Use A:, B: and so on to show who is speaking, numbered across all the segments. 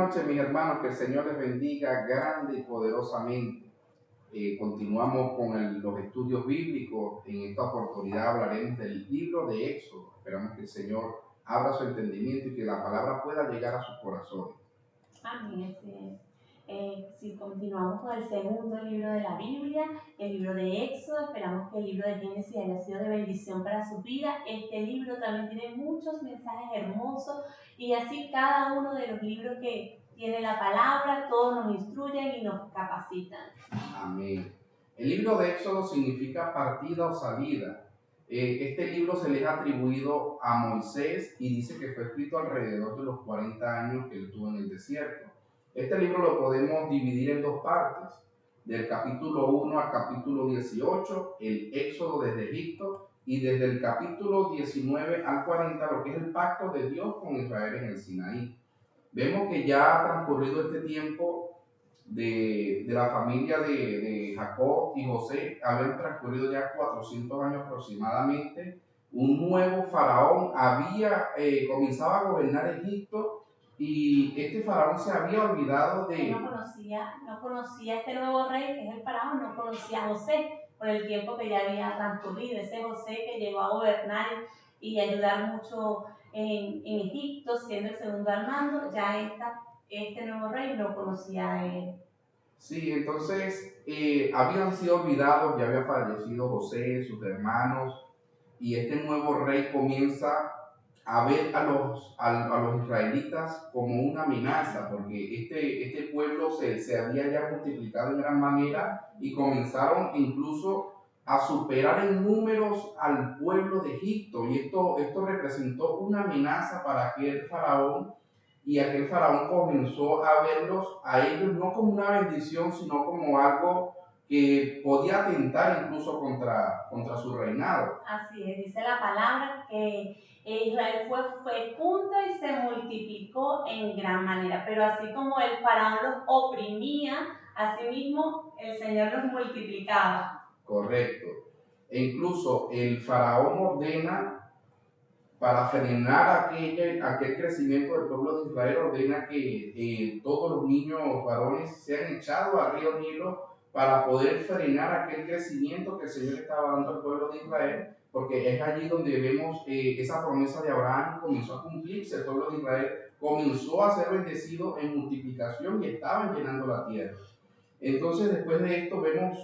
A: noches, mis hermanos, que el Señor les bendiga grande y poderosamente. Continuamos con los estudios bíblicos. En esta oportunidad hablaremos del libro de Éxodo. Esperamos que el Señor abra su entendimiento y que la palabra pueda llegar a sus corazones.
B: Amén, así es. Si continuamos con el segundo libro de la Biblia, el libro de Éxodo, esperamos que el libro de Génesis haya sido de bendición para su vida. Este libro también tiene muchos mensajes hermosos y así cada uno de los libros que tiene la palabra, todos nos instruyen y nos capacitan.
A: Amén. El libro de Éxodo significa partida o salida. Este libro se le ha atribuido a Moisés y dice que fue escrito alrededor de los 40 años que él tuvo en el desierto. Este libro lo podemos dividir en dos partes, del capítulo 1 al capítulo 18, el Éxodo desde Egipto, y desde el capítulo 19 al 40, lo que es el pacto de Dios con Israel en el Sinaí. Vemos que ya ha transcurrido este tiempo de la familia de Jacob y José, habían transcurrido ya 400 años aproximadamente. Un nuevo faraón comenzaba a gobernar Egipto y este faraón se había olvidado de...
B: No conocía a este nuevo rey, que es el faraón, no conocía a José por el tiempo que ya había transcurrido. Ese José que llegó a gobernar y ayudar mucho en Egipto, siendo el segundo al mando, ya este nuevo rey no conocía a él.
A: Sí, entonces habían sido olvidados, ya había fallecido José, sus hermanos, y este nuevo rey comienza a ver a los israelitas como una amenaza, porque este pueblo se había ya multiplicado en gran manera y comenzaron incluso a superar en números al pueblo de Egipto, y esto representó una amenaza para aquel faraón, y aquel faraón comenzó a verlos a ellos no como una bendición, sino como algo que podía atentar incluso contra su reinado.
B: Así es, dice la palabra que Israel fue fecundo y se multiplicó en gran manera, pero así como el faraón los oprimía, asimismo el Señor los multiplicaba.
A: Correcto. E incluso el faraón ordena, para frenar aquel crecimiento del pueblo de Israel, ordena que todos los niños varones sean echados al río Nilo para poder frenar aquel crecimiento que el Señor estaba dando al pueblo de Israel, porque es allí donde vemos esa promesa de Abraham comenzó a cumplirse. El pueblo de Israel comenzó a ser bendecido en multiplicación y estaban llenando la tierra. Entonces, después de esto vemos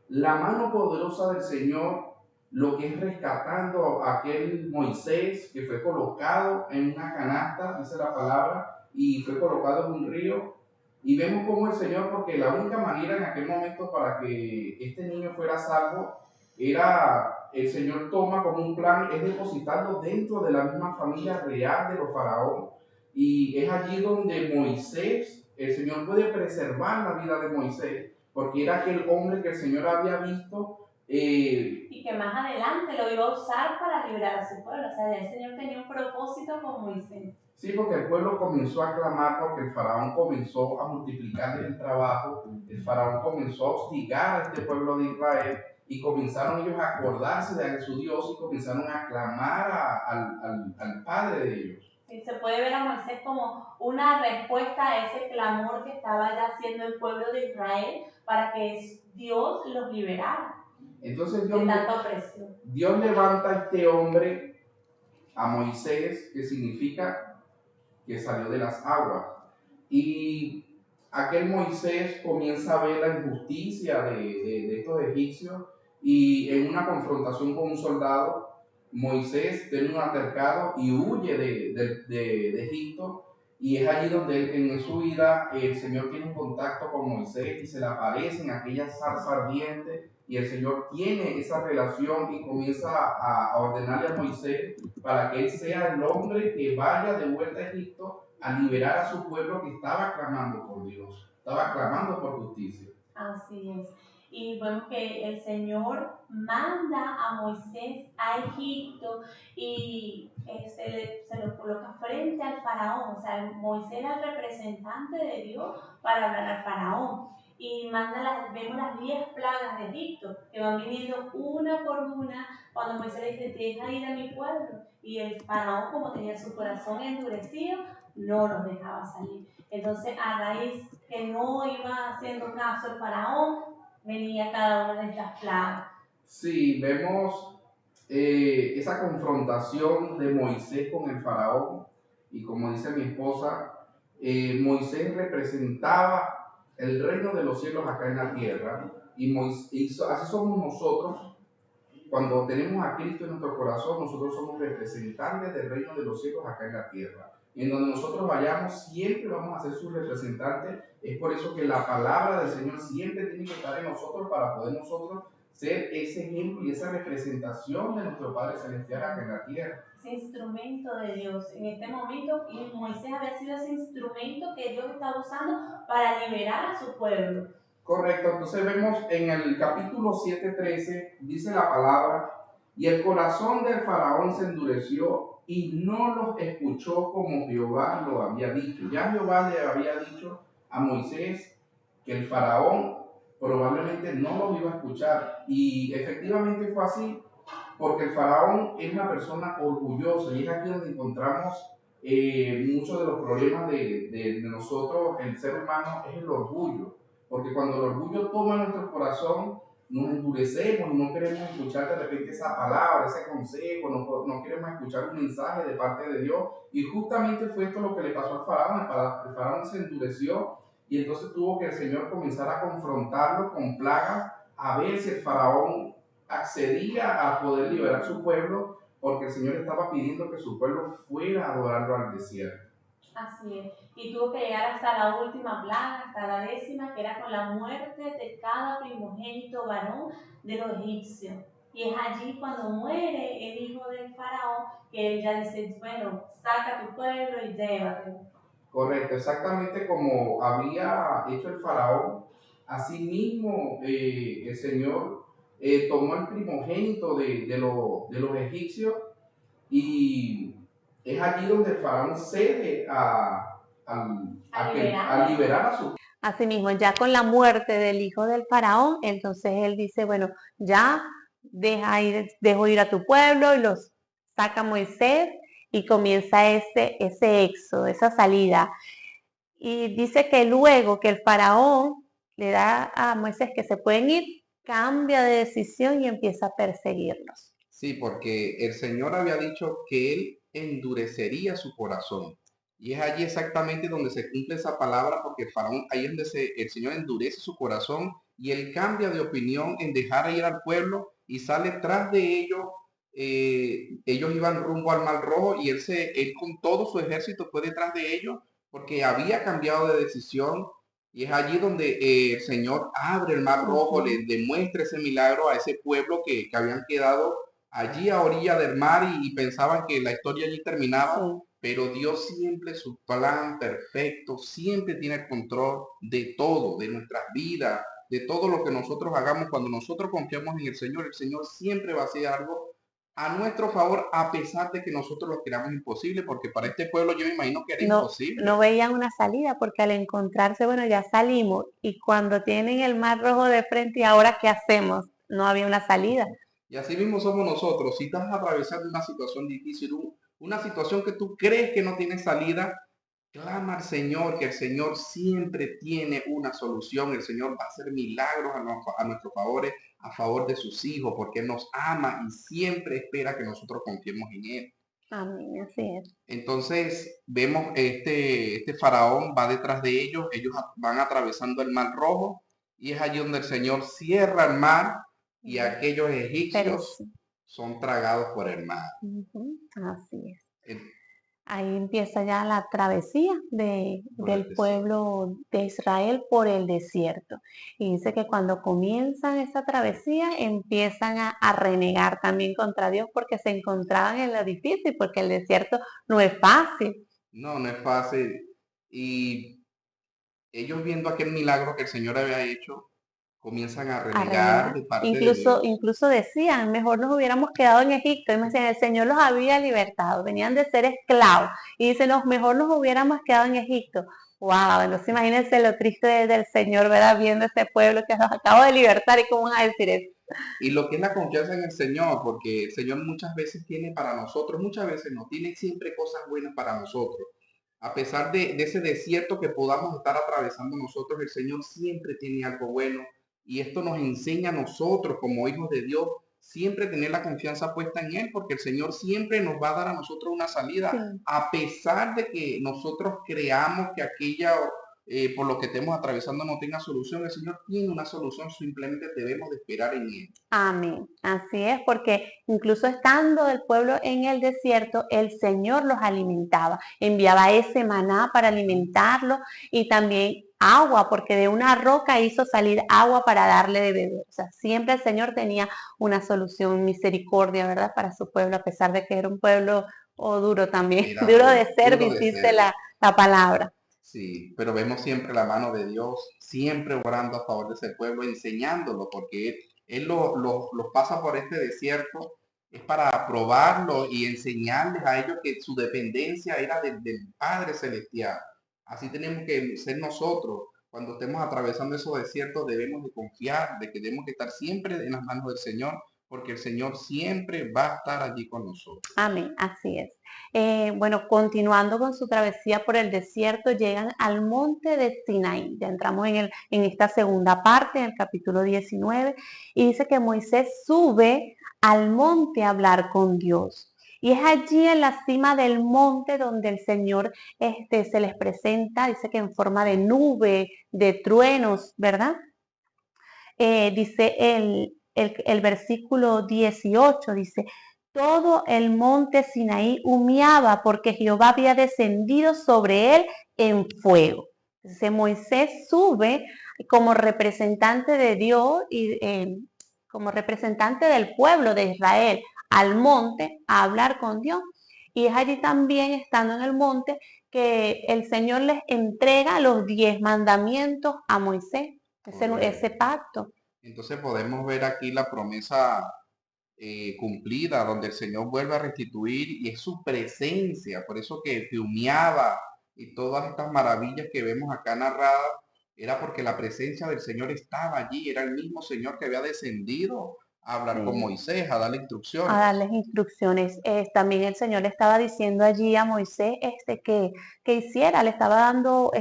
A: la mano poderosa del Señor, lo que es rescatando a aquel Moisés que fue colocado en una canasta, dice la palabra, y fue colocado en un río. Y vemos cómo el Señor, porque la única manera en aquel momento para que este niño fuera salvo era, el Señor toma como un plan, es depositarlo dentro de la misma familia real de los faraón. Y es allí donde Moisés, el Señor puede preservar la vida de Moisés, porque era aquel hombre que el Señor había visto.
B: Y que más adelante lo iba a usar para liberar a su pueblo. O sea, el Señor tenía un propósito con Moisés.
A: Sí, porque el pueblo comenzó a clamar, porque el faraón comenzó a multiplicar el trabajo, el faraón comenzó a hostigar a este pueblo de Israel y comenzaron ellos a acordarse de su Dios y comenzaron a clamar al Padre de ellos.
B: Sí, se puede ver a Moisés como una respuesta a ese clamor que estaba ya haciendo el pueblo de Israel para que Dios los liberara.
A: Entonces
B: de tanta opresión.
A: Dios levanta a este hombre, a Moisés, que significa que salió de las aguas. Y aquel Moisés comienza a ver la injusticia de estos egipcios, y en una confrontación con un soldado, Moisés tiene un altercado y huye de Egipto, y es allí donde en su vida el Señor tiene un contacto con Moisés y se le aparece en aquella zarza ardiente, y el Señor tiene esa relación y comienza a ordenarle a Moisés para que él sea el hombre que vaya de vuelta a Egipto a liberar a su pueblo que estaba clamando por Dios, estaba clamando por justicia.
B: Así es. Y vemos que el Señor manda a Moisés a Egipto y se lo coloca frente al faraón. O sea, Moisés era el representante de Dios para hablar al faraón. Y vemos las 10 plagas de Egipto que van viniendo una por una cuando Moisés le dice, deja ir a mi pueblo. Y el faraón, como tenía su corazón endurecido, no los dejaba salir. Entonces, a raíz que no iba haciendo caso el faraón, venía cada una de estas plagas.
A: Sí, vemos esa confrontación de Moisés con el faraón, y como dice mi esposa, Moisés representaba el reino de los cielos acá en la tierra, y así somos nosotros. Cuando tenemos a Cristo en nuestro corazón, nosotros somos representantes del reino de los cielos acá en la tierra. Y en donde nosotros vayamos, siempre vamos a ser sus representantes. Es por eso que la palabra del Señor siempre tiene que estar en nosotros para poder nosotros ser ese ejemplo y esa representación de nuestro Padre Celestial acá en la tierra.
B: Ese instrumento de Dios en este momento, y Moisés había sido ese instrumento que Dios estaba usando para liberar a su pueblo.
A: Correcto, entonces vemos en el capítulo 7:13, dice la palabra, y el corazón del faraón se endureció y no los escuchó como Jehová lo había dicho. Ya Jehová le había dicho a Moisés que el faraón probablemente no los iba a escuchar, y efectivamente fue así, porque el faraón es una persona orgullosa, y es aquí donde encontramos muchos de los problemas de nosotros, el ser humano, es el orgullo. Porque cuando el orgullo toma nuestro corazón, nos endurecemos y no queremos escuchar de repente esa palabra, ese consejo, no queremos escuchar un mensaje de parte de Dios. Y justamente fue esto lo que le pasó al faraón. El faraón se endureció, y entonces tuvo que el Señor comenzar a confrontarlo con plagas, a ver si el faraón accedía a poder liberar su pueblo, porque el Señor estaba pidiendo que su pueblo fuera a adorarlo al desierto.
B: Así es. Y tuvo que llegar hasta la última plaga, hasta la 10ª, que era con la muerte de cada primogénito varón de los egipcios. Y es allí cuando muere el hijo del faraón que él ya dice, bueno, saca a tu pueblo y llévatelo.
A: Correcto, exactamente como había hecho el faraón, así mismo el Señor tomó el primogénito de los egipcios, y es allí donde el faraón cede a liberar a su...
C: Asimismo, ya con la muerte del hijo del faraón, entonces él dice, bueno, ya dejo ir a tu pueblo, y los saca Moisés y comienza ese éxodo, esa salida. Y dice que luego que el faraón le da a Moisés que se pueden ir, cambia de decisión y empieza a perseguirlos.
A: Sí, porque el Señor había dicho que Él endurecería su corazón. Y es allí exactamente donde se cumple esa palabra, porque el faraón, ahí es donde el Señor endurece su corazón, y Él cambia de opinión en dejar ir al pueblo y sale tras de ellos. Ellos iban rumbo al Mar Rojo, y él con todo su ejército fue detrás de ellos, porque había cambiado de decisión. Y es allí donde el Señor abre el Mar Rojo, le demuestra ese milagro a ese pueblo que habían quedado allí a orilla del mar, y pensaban que la historia allí terminaba. Sí. Pero Dios siempre, su plan perfecto, siempre tiene el control de todo, de nuestras vidas, de todo lo que nosotros hagamos. Cuando nosotros confiamos en el Señor siempre va a hacer algo a nuestro favor, a pesar de que nosotros lo queramos imposible, porque para este pueblo yo me imagino que era imposible.
C: No veían una salida, porque al encontrarse, bueno, ya salimos, y cuando tienen el Mar Rojo de frente, ¿y ahora qué hacemos? No había una salida.
A: Y así mismo somos nosotros. Si estás atravesando una situación difícil, una situación que tú crees que no tiene salida, clama al Señor, que el Señor siempre tiene una solución. El Señor va a hacer milagros a nuestros favores, a favor de sus hijos, porque Él nos ama y siempre espera que nosotros confiemos en Él.
C: Amén, así es.
A: Entonces vemos este faraón va detrás de ellos van atravesando el Mar Rojo, y es allí donde el Señor cierra el mar, y aquellos egipcios son tragados por el mar.
C: Así es. Ahí empieza ya la travesía del pueblo de Israel por el desierto. Y dice que cuando comienzan esa travesía empiezan a renegar también contra Dios, porque se encontraban en lo difícil, porque el desierto no es fácil.
A: No, no es fácil. Y ellos, viendo aquel milagro que el Señor había hecho, comienzan a renegar de parte de Dios.
C: Incluso decían, mejor nos hubiéramos quedado en Egipto. Y me decían, el Señor los había libertado, venían de ser esclavos. Y dicen, mejor nos hubiéramos quedado en Egipto. Wow, entonces imagínense lo triste del Señor, ¿verdad? Viendo ese pueblo que los acabo de libertar, y cómo van a decir eso.
A: Y lo que es la confianza en el Señor, porque el Señor muchas veces tiene para nosotros, muchas veces no, tiene siempre cosas buenas para nosotros. A pesar de ese desierto que podamos estar atravesando nosotros, el Señor siempre tiene algo bueno y esto nos enseña a nosotros como hijos de Dios siempre tener la confianza puesta en Él, porque el Señor siempre nos va a dar a nosotros una salida,
C: Sí.
A: a pesar de que nosotros creamos que aquella, por lo que estemos atravesando no tenga solución. El Señor tiene una solución, simplemente debemos de esperar en Él.
C: Amén. Así es, porque incluso estando el pueblo en el desierto, el Señor los alimentaba, enviaba ese maná para alimentarlos y también agua, porque de una roca hizo salir agua para darle de beber. O sea, siempre el Señor tenía una solución, misericordia, ¿verdad? Para su pueblo, a pesar de que era un pueblo duro también,
A: Era
C: duro de
A: duro
C: servir,
A: de
C: dice
A: ser.
C: la palabra.
A: Sí, pero vemos siempre la mano de Dios, siempre orando a favor de ese pueblo, enseñándolo, porque Él los pasa por este desierto, es para probarlo y enseñarles a ellos que su dependencia era del Padre Celestial. Así tenemos que ser nosotros. Cuando estemos atravesando esos desiertos debemos de confiar, de que debemos de estar siempre en las manos del Señor, porque el Señor siempre va a estar allí con nosotros.
C: Amén, así es. Bueno, continuando con su travesía por el desierto, llegan al monte de Sinaí. Ya entramos en esta segunda parte, en el capítulo 19, y dice que Moisés sube al monte a hablar con Dios. Y es allí en la cima del monte donde el Señor se les presenta, dice que en forma de nube, de truenos, ¿verdad? Dice el versículo 18, dice, todo el monte Sinaí humeaba porque Jehová había descendido sobre él en fuego. Entonces Moisés sube como representante de Dios y como representante del pueblo de Israel al monte a hablar con Dios. Y es allí también, estando en el monte, que el Señor les entrega los 10 mandamientos a Moisés, ese pacto.
A: Entonces podemos ver aquí la promesa cumplida, donde el Señor vuelve a restituir y es su presencia, por eso que humeaba y todas estas maravillas que vemos acá narradas, era porque la presencia del Señor estaba allí, era el mismo Señor que había descendido a hablar con
C: Sí,
A: Moisés, a darle
C: a
A: instrucciones.
C: darles instrucciones. También el Señor le estaba diciendo allí a Moisés que hiciera, le estaba dando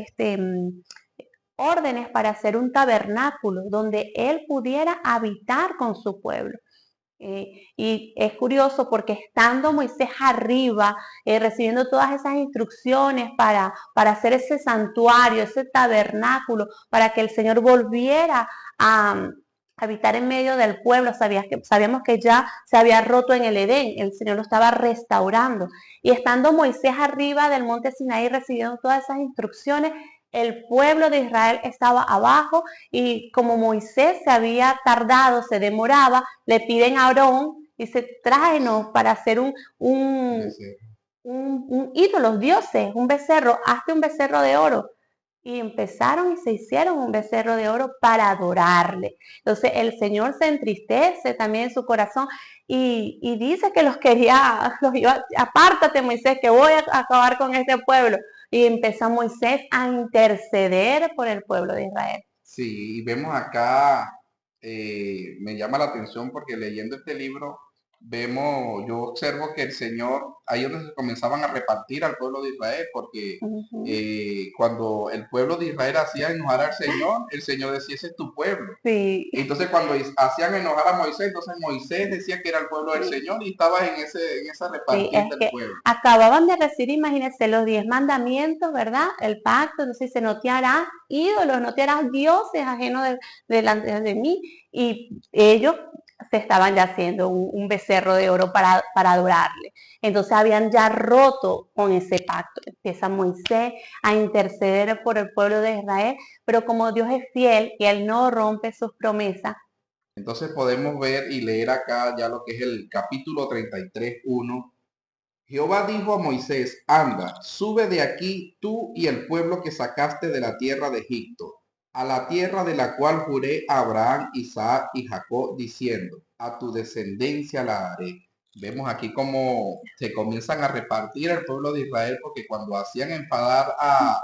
C: órdenes para hacer un tabernáculo donde él pudiera habitar con su pueblo. Y es curioso porque estando Moisés arriba, recibiendo todas esas instrucciones para hacer ese santuario, ese tabernáculo, para que el Señor volviera a habitar en medio del pueblo, sabíamos que ya se había roto en el Edén, el Señor lo estaba restaurando. Y estando Moisés arriba del monte Sinaí recibiendo todas esas instrucciones, el pueblo de Israel estaba abajo y como Moisés se había tardado, se demoraba, le piden a Aarón, dice, tráenos para hacer un ídolo, dioses, un becerro, hazte un becerro de oro. Y empezaron y se hicieron un becerro de oro para adorarle. Entonces el Señor se entristece también en su corazón y dice que apártate Moisés, que voy a acabar con este pueblo. Y empezó Moisés a interceder por el pueblo de Israel.
A: Sí, y vemos acá, me llama la atención porque leyendo este libro, yo observo que el Señor, ahí es donde se comenzaban a repartir al pueblo de Israel, porque cuando el pueblo de Israel hacía enojar al Señor, el Señor decía, ese es tu pueblo.
C: Sí.
A: Entonces cuando hacían enojar a Moisés, entonces Moisés decía que era el pueblo del Señor y estaba en esa
C: Sí,
A: repartir
C: es
A: del
C: que
A: pueblo.
C: acababan de recibir, imagínense, los 10 mandamientos, ¿verdad? El pacto, entonces dice, no te harás ídolos, no te harás dioses ajenos delante de mí. Y ellos se estaban ya haciendo un becerro de oro para adorarle. Entonces habían ya roto con ese pacto. Empieza Moisés a interceder por el pueblo de Israel, pero como Dios es fiel y Él no rompe sus promesas.
A: Entonces podemos ver y leer acá ya lo que es el capítulo 33:1. Jehová dijo a Moisés, anda, sube de aquí tú y el pueblo que sacaste de la tierra de Egipto, a la tierra de la cual juré a Abraham, Isaac y Jacob, diciendo, a tu descendencia la haré. Vemos aquí cómo se comienzan a repartir el pueblo de Israel, porque cuando hacían enfadar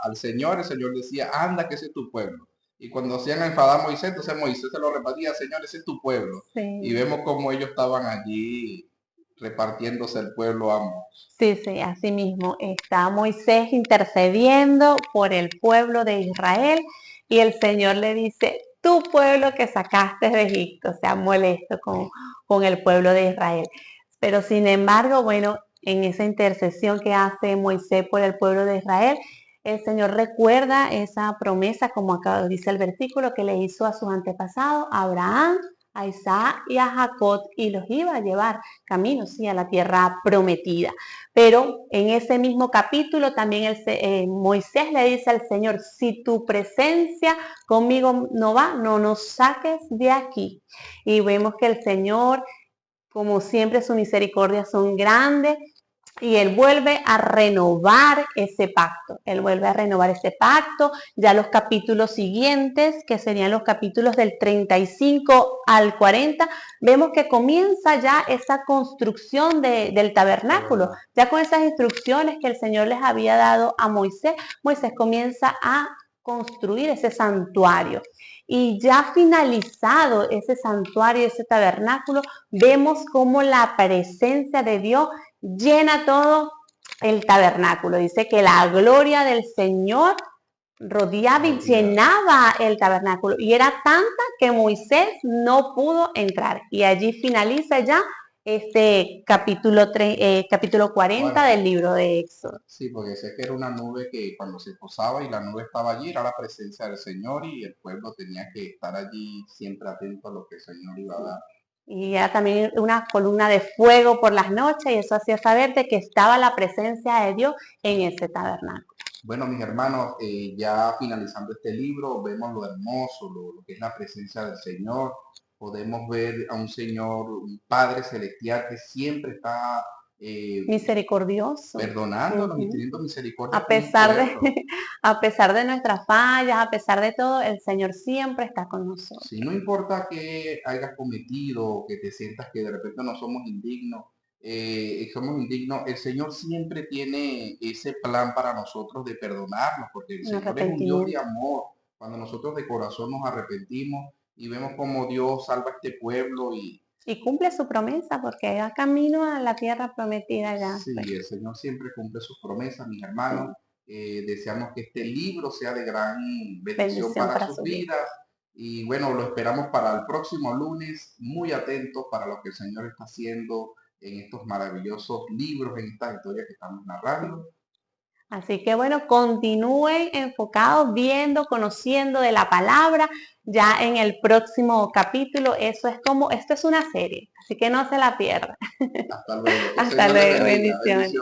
A: al Señor, el Señor decía, anda, que ese es tu pueblo. Y cuando hacían enfadar a Moisés, entonces Moisés se lo repartía, Señor, ese es tu pueblo.
C: Sí.
A: Y vemos cómo ellos estaban allí repartiéndose el pueblo a ambos.
C: Sí, sí, así mismo. Está Moisés intercediendo por el pueblo de Israel y el Señor le dice, tu pueblo que sacaste de Egipto, sea molesto con el pueblo de Israel. Pero sin embargo, bueno, en esa intercesión que hace Moisés por el pueblo de Israel, el Señor recuerda esa promesa, como acá dice el versículo, que le hizo a sus antepasados, a Abraham, a Isaac y a Jacob, y los iba a llevar camino, sí, a la tierra prometida. Pero en ese mismo capítulo también Moisés le dice al Señor, si tu presencia conmigo no va, no nos saques de aquí. Y vemos que el Señor, como siempre, sus misericordias son grandes y Él vuelve a renovar ese pacto. Él vuelve a renovar ese pacto. Ya los capítulos siguientes, que serían los capítulos del 35 al 40, vemos que comienza ya esa construcción del tabernáculo. Ya con esas instrucciones que el Señor les había dado a Moisés, Moisés comienza a construir ese santuario. Y ya finalizado ese santuario, ese tabernáculo, vemos cómo la presencia de Dios llena todo el tabernáculo. Dice que la gloria del Señor rodeaba y llenaba el tabernáculo. Y era tanta que Moisés no pudo entrar. Y allí finaliza ya este capítulo 40 del libro de Éxodo.
A: Sí, porque sé que era una nube que cuando se posaba y la nube estaba allí, era la presencia del Señor y el pueblo tenía que estar allí siempre atento a lo que el Señor iba a dar.
C: Y era también una columna de fuego por las noches y eso hacía saber de que estaba la presencia de Dios en ese tabernáculo.
A: Bueno, mis hermanos, ya finalizando este libro, vemos lo hermoso, lo que es la presencia del Señor. Podemos ver a un Señor, un Padre Celestial que siempre está
C: misericordioso,
A: perdonándonos y teniendo misericordia.
C: A pesar de nuestras fallas, a pesar de todo, el Señor siempre está con nosotros.
A: Sí, no importa que hayas cometido, que te sientas que de repente no somos indignos, el Señor siempre tiene ese plan para nosotros de perdonarnos, porque el Señor es un Dios de amor. Cuando nosotros de corazón nos arrepentimos y vemos cómo Dios salva a este pueblo y
C: cumple su promesa, porque da camino a la tierra prometida ya.
A: Sí, el Señor siempre cumple sus promesas, mis hermanos. Deseamos que este libro sea de gran bendición para sus vidas. Y bueno, lo esperamos para el próximo lunes, muy atentos para lo que el Señor está haciendo en estos maravillosos libros, en estas historias que estamos narrando.
C: Así que bueno, continúen enfocados, viendo, conociendo de la palabra. Ya en el próximo capítulo, esto es una serie, así que no se la pierdan.
A: Hasta luego.
C: Hasta luego, bendiciones.